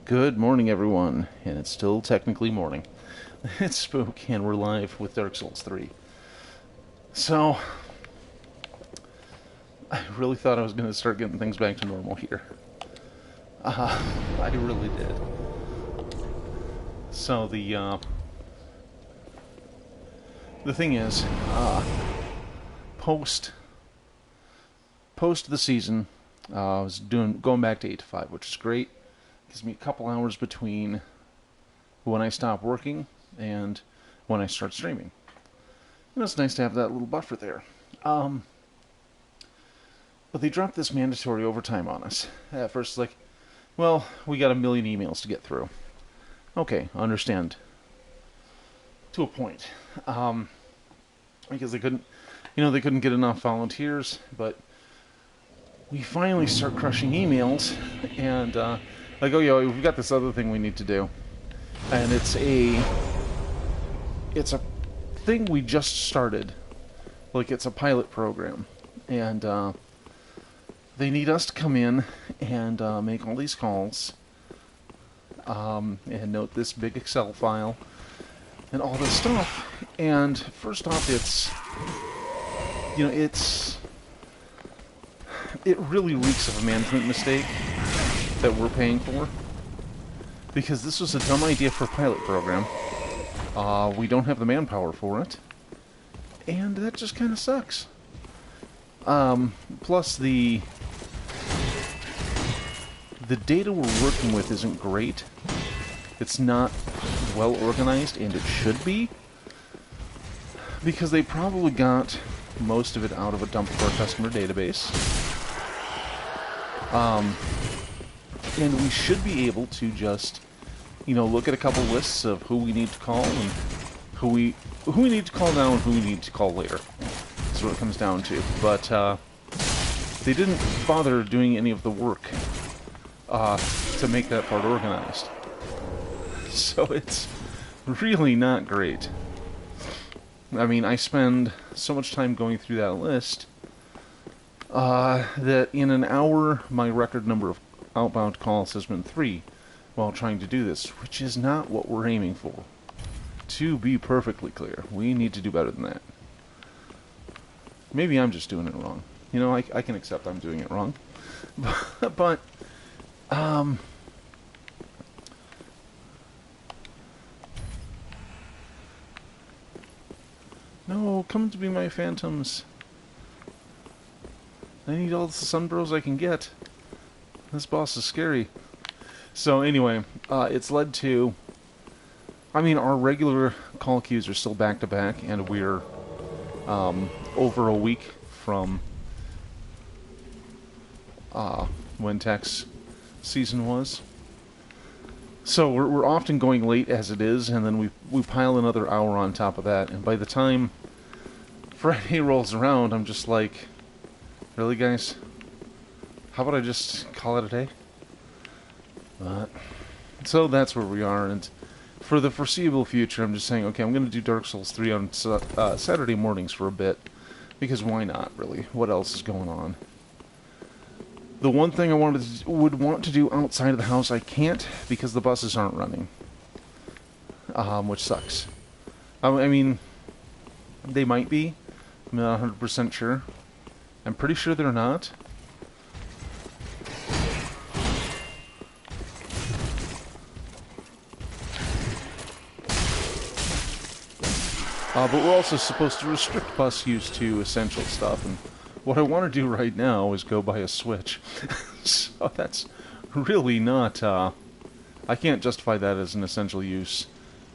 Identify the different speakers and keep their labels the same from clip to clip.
Speaker 1: Good morning, everyone, and it's still technically morning. It's Spook, and we're live with Dark Souls 3. So, I really thought I was going to start getting things back to normal here. I really did. So, the thing is, post the season, I was going back to 8 to 5, which is great. Gives me a couple hours between when I stop working and when I start streaming. And it's nice to have that little buffer there. But they dropped this mandatory overtime on us. At first, like, well, we got 1 million emails to get through. Okay, understand. To a point. Because they couldn't get enough volunteers, but we finally start crushing emails, and, like, oh, yeah, we've got this other thing we need to do. And it's a thing we just started. Like, it's a pilot program. And, they need us to come in and, make all these calls. And note this big Excel file. And all this stuff. And, first off, it really reeks of a management mistake that we're paying for, because this was a dumb idea for a pilot program. We don't have the manpower for it, and that just kind of sucks. Plus the data we're working with isn't great. It's not well organized, and it should be, because they probably got most of it out of a dump of our customer database. And we should be able to just, look at a couple lists of who we need to call and who we need to call now and who we need to call later. That's what it comes down to. But they didn't bother doing any of the work to make that part organized. So it's really not great. I mean, I spend so much time going through that list that in an hour, my record number of outbound calls has been 3 while trying to do this, which is not what we're aiming for. To be perfectly clear, we need to do better than that. Maybe I'm just doing it wrong. I can accept I'm doing it wrong. But no, come to be my phantoms. I need all the sunbros I can get. This boss is scary. So anyway, it's led to... our regular call queues are still back-to-back, and we're over a week from when tax season was. So we're often going late as it is, and then we pile another hour on top of that, and by the time Friday rolls around, I'm just like, really, guys? How about I just call it a day? So that's where we are, and for the foreseeable future, I'm just saying, okay, I'm going to do Dark Souls 3 on Saturday mornings for a bit, because why not, really? What else is going on? The one thing I would want to do outside of the house, I can't, because the buses aren't running, which sucks. I mean, they might be. I'm not 100% sure. I'm pretty sure they're not. But we're also supposed to restrict bus use to essential stuff, and what I want to do right now is go buy a Switch. So that's really not, I can't justify that as an essential use,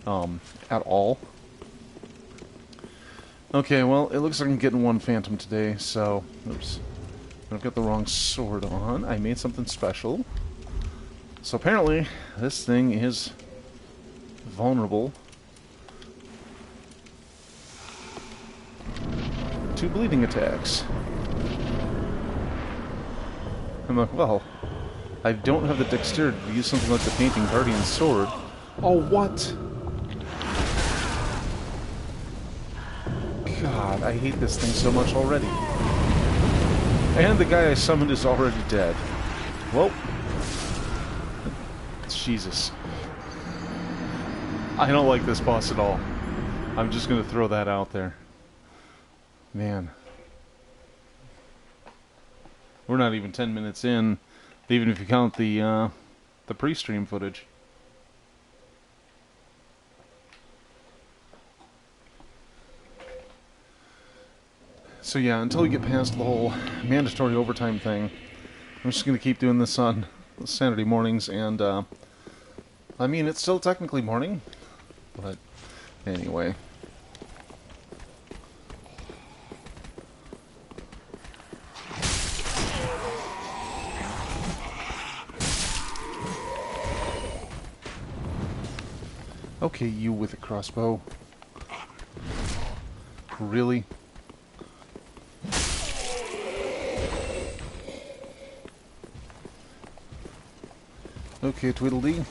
Speaker 1: at all. Okay, well, it looks like I'm getting one phantom today, so, oops. I've got the wrong sword on. I made something special. So apparently, this thing is vulnerable to bleeding attacks. I'm like, well, I don't have the dexterity to use something like the Painting Guardian sword. Oh, what? God, I hate this thing so much already. And the guy I summoned is already dead. Well, Jesus. I don't like this boss at all. I'm just going to throw that out there. Man. We're not even 10 minutes in, even if you count the pre-stream footage. So yeah, until we get past the whole mandatory overtime thing, I'm just going to keep doing this on Saturday mornings, and I mean, it's still technically morning, but anyway. Okay, you with a crossbow. Really? Okay, Tweedledee.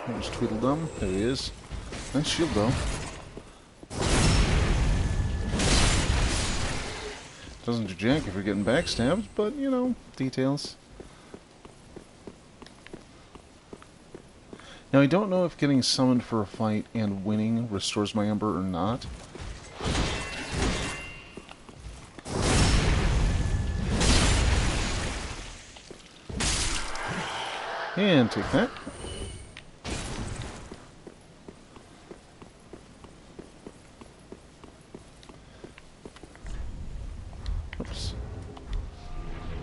Speaker 1: There's Tweedledum. There he is. Nice shield, though. Doesn't do jack if you're getting backstabbed, but, you know, details. Now, I don't know if getting summoned for a fight and winning restores my Ember or not. And take that. Oops.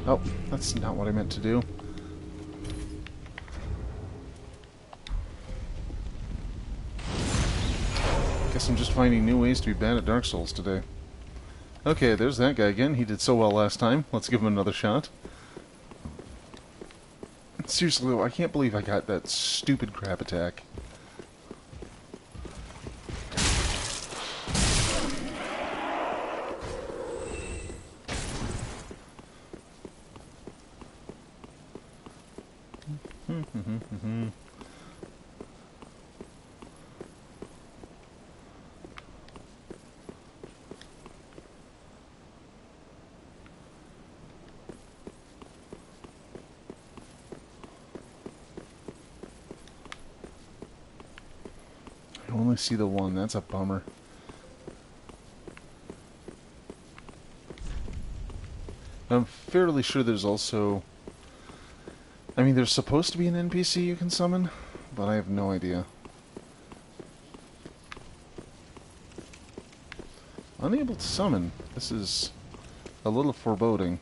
Speaker 1: Oh, that's not what I meant to do. Guess I'm just finding new ways to be bad at Dark Souls today. Okay, there's that guy again. He did so well last time. Let's give him another shot. Seriously though, I can't believe I got that stupid crab attack. I only see the one. That's a bummer. I'm fairly sure there's also... I mean, there's supposed to be an NPC you can summon, but I have no idea. Unable to summon. This is a little foreboding.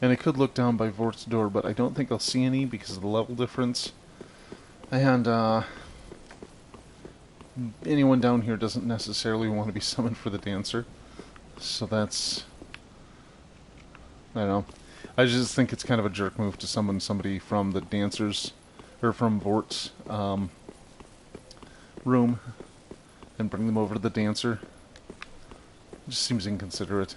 Speaker 1: And I could look down by Vort's door, but I don't think I'll see any because of the level difference. And, anyone down here doesn't necessarily want to be summoned for the dancer. So that's... I don't know. I just think it's kind of a jerk move to summon somebody from the dancers, or from Vort's, room, and bring them over to the dancer. It just seems inconsiderate.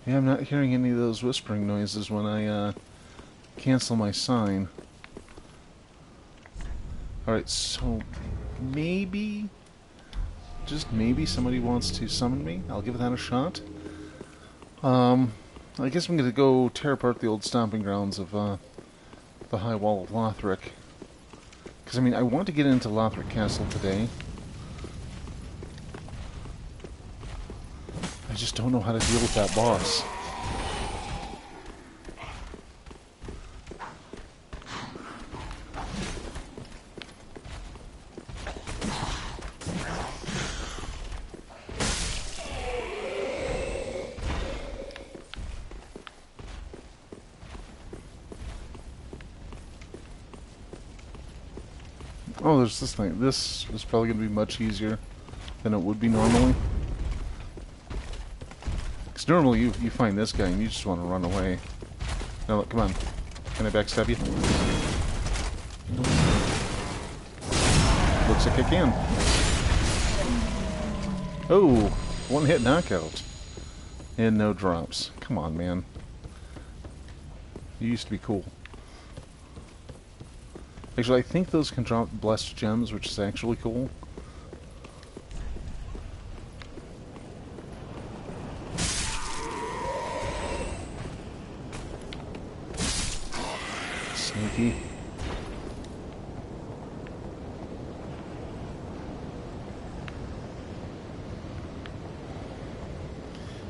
Speaker 1: Yeah, I'm not hearing any of those whispering noises when I cancel my sign. Alright, so maybe, just maybe, somebody wants to summon me. I'll give that a shot. I guess I'm going to go tear apart the old stomping grounds of the High Wall of Lothric. Because, I mean, I want to get into Lothric Castle today. I just don't know how to deal with that boss. Oh, there's this thing. This is probably going to be much easier than it would be normally. Because normally you find this guy and you just want to run away. Now look, come on. Can I backstab you? Looks like I can. Oh! One-hit knockout. And no drops. Come on, man. You used to be cool. Actually, I think those can drop blessed gems, which is actually cool. Sneaky.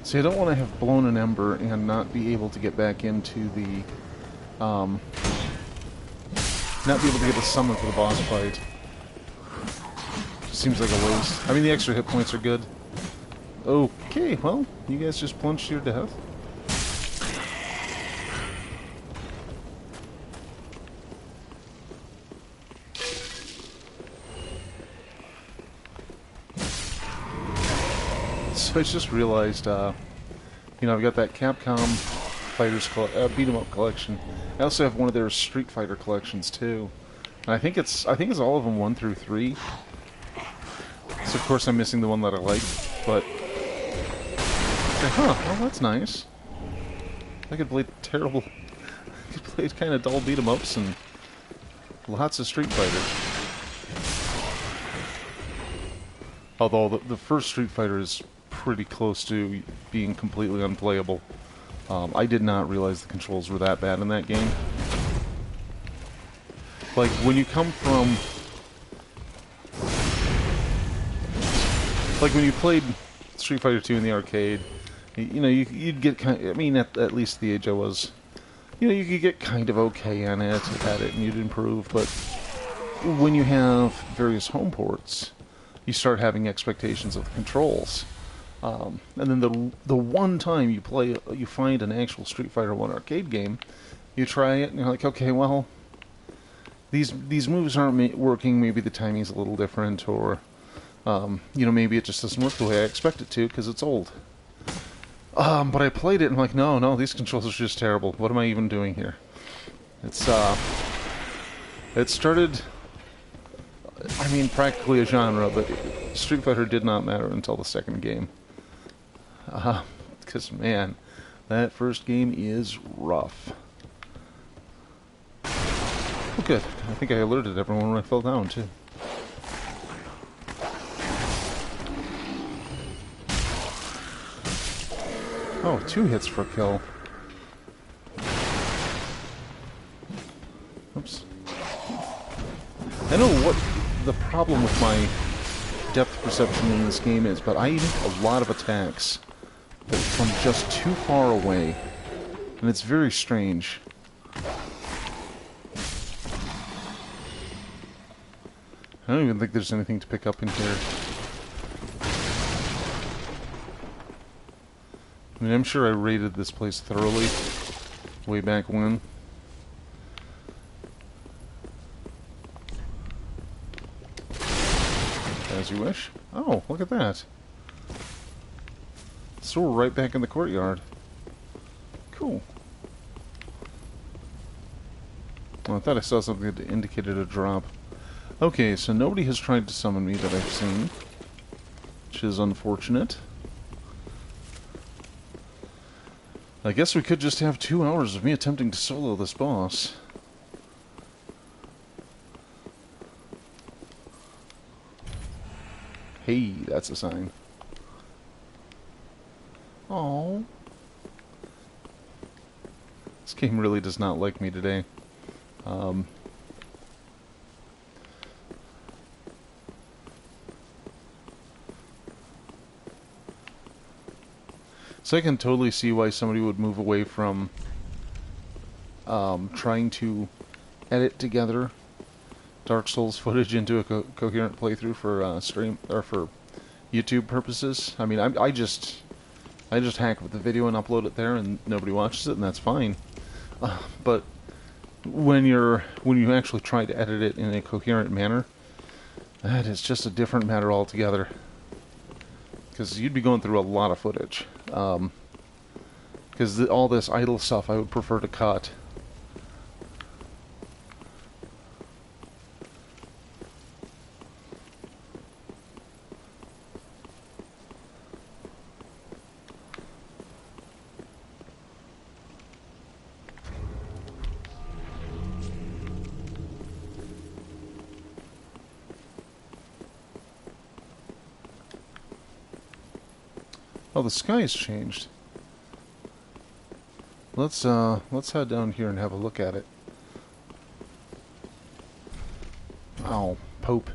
Speaker 1: See, I don't want to have blown an ember and not be able to get back into the, not be able to get a summon for the boss fight. Seems like a waste. I mean, the extra hit points are good. Okay, well, you guys just plunged to your death. So I just realized, you know, I've got that Capcom Fighters beat 'em up collection. I also have one of their Street Fighter collections too, and I think it's all of them 1 through 3. So of course I'm missing the one that I like, but well that's nice. I could play terrible, I could play kind of dull beat 'em ups and lots of Street Fighter. Although the first Street Fighter is pretty close to being completely unplayable. I did not realize the controls were that bad in that game. Like, when you come from... Like, when you played Street Fighter 2 in the arcade, you know, you'd get kind of... I mean, at least the age I was... You know, you could get kind of okay at it, and you'd improve, but when you have various home ports, you start having expectations of the controls. And then the one time you find an actual Street Fighter 1 arcade game, you try it and you're like, okay, well, these moves aren't working. Maybe the timing's a little different, or you know, maybe it just doesn't work the way I expect it to because it's old. But I played it and I'm like, no, these controls are just terrible. What am I even doing here? It started. I mean, practically a genre, but Street Fighter did not matter until the second game. Because, man, that first game is rough. Oh, good. I think I alerted everyone when I fell down, too. Oh, 2 hits for a kill. Oops. I know what the problem with my depth perception in this game is, but I make a lot of attacks from just too far away, and it's very strange. I don't even think there's anything to pick up in here. I mean, I'm sure I raided this place thoroughly way back when. As you wish. Oh, look at that. So we're right back in the courtyard. Cool. Well, I thought I saw something that indicated a drop. Okay, so nobody has tried to summon me that I've seen, which is unfortunate. I guess we could just have 2 hours of me attempting to solo this boss. Hey, that's a sign. Oh, this game really does not like me today. So I can totally see why somebody would move away from trying to edit together Dark Souls footage into a coherent playthrough for stream or for YouTube purposes. I mean, I just hack with the video and upload it there, and nobody watches it, and that's fine. But when you actually try to edit it in a coherent manner, that is just a different matter altogether. Because you'd be going through a lot of footage. Because all this idle stuff I would prefer to cut. Oh, the sky's changed. Let's head down here and have a look at it. Oh, Pope.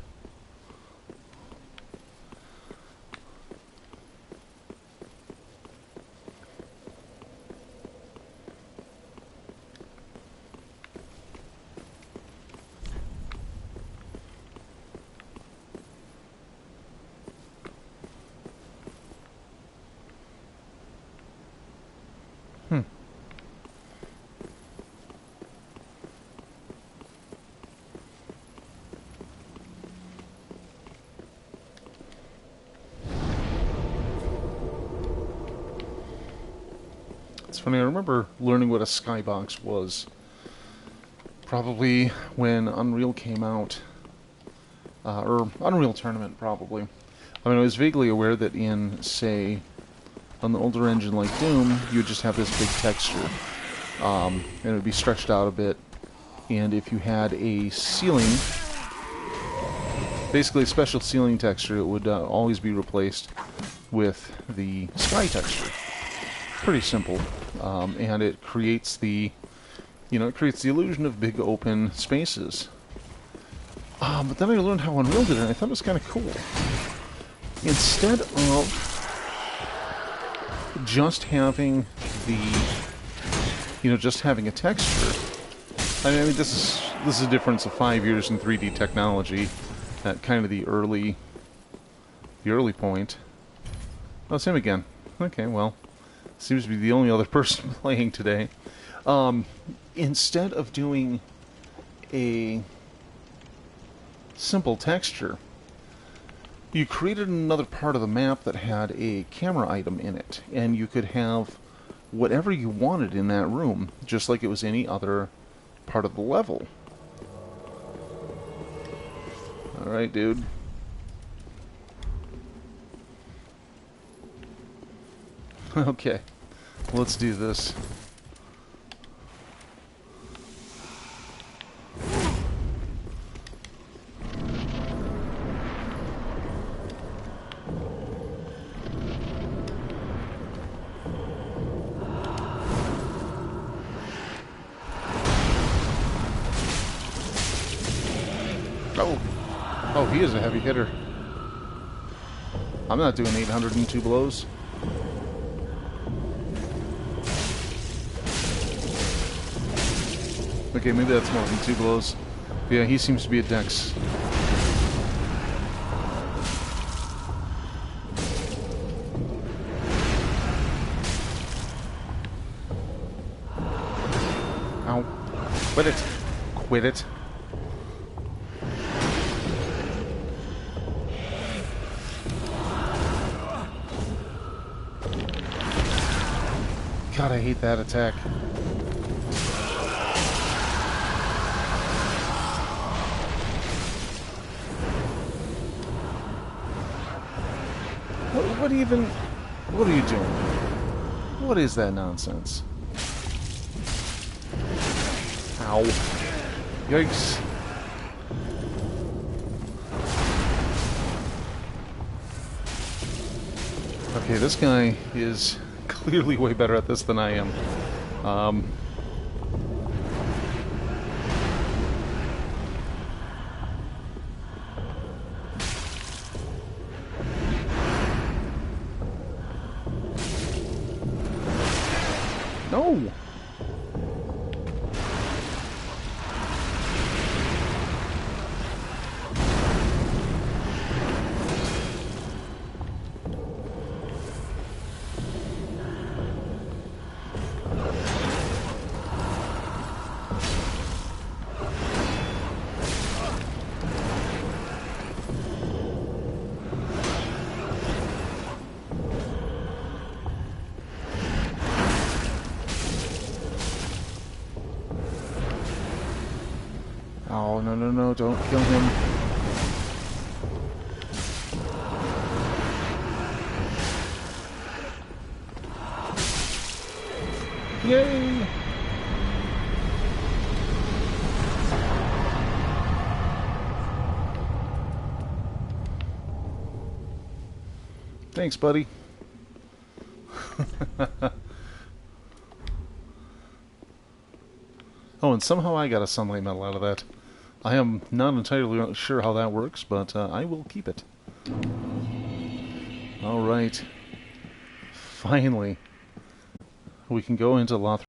Speaker 1: It's funny, I remember learning what a skybox was probably when Unreal came out, or Unreal Tournament probably. I mean, I was vaguely aware that in, say, on the older engine like Doom, you would just have this big texture, and it would be stretched out a bit, and if you had a ceiling, basically a special ceiling texture, it would always be replaced with the sky texture. Pretty simple, and it creates the, it creates the illusion of big open spaces. But then I learned how Unreal did it, and I thought it was kind of cool. Instead of just having the, just having a texture, I mean, this is a difference of 5 years in 3D technology, at kind of the early point. Oh, it's him again. Okay, well. Seems to be the only other person playing today. Instead of doing a simple texture, you created another part of the map that had a camera item in it, and you could have whatever you wanted in that room, just like it was any other part of the level. Alright, dude. Okay, let's do this. Oh, he is a heavy hitter. I'm not doing 802 blows. Okay, maybe that's more than 2 blows. Yeah, he seems to be a dex. Ow. Quit it. Quit it. God, I hate that attack. What are you doing? What is that nonsense? Ow. Yikes. Okay, this guy is clearly way better at this than I am. No! Oh, no, no, no, don't kill him. Yay! Thanks, buddy. Oh, and somehow I got a sunlight medal out of that. I am not entirely sure how that works, but I will keep it. Alright. Finally, we can go into Lothric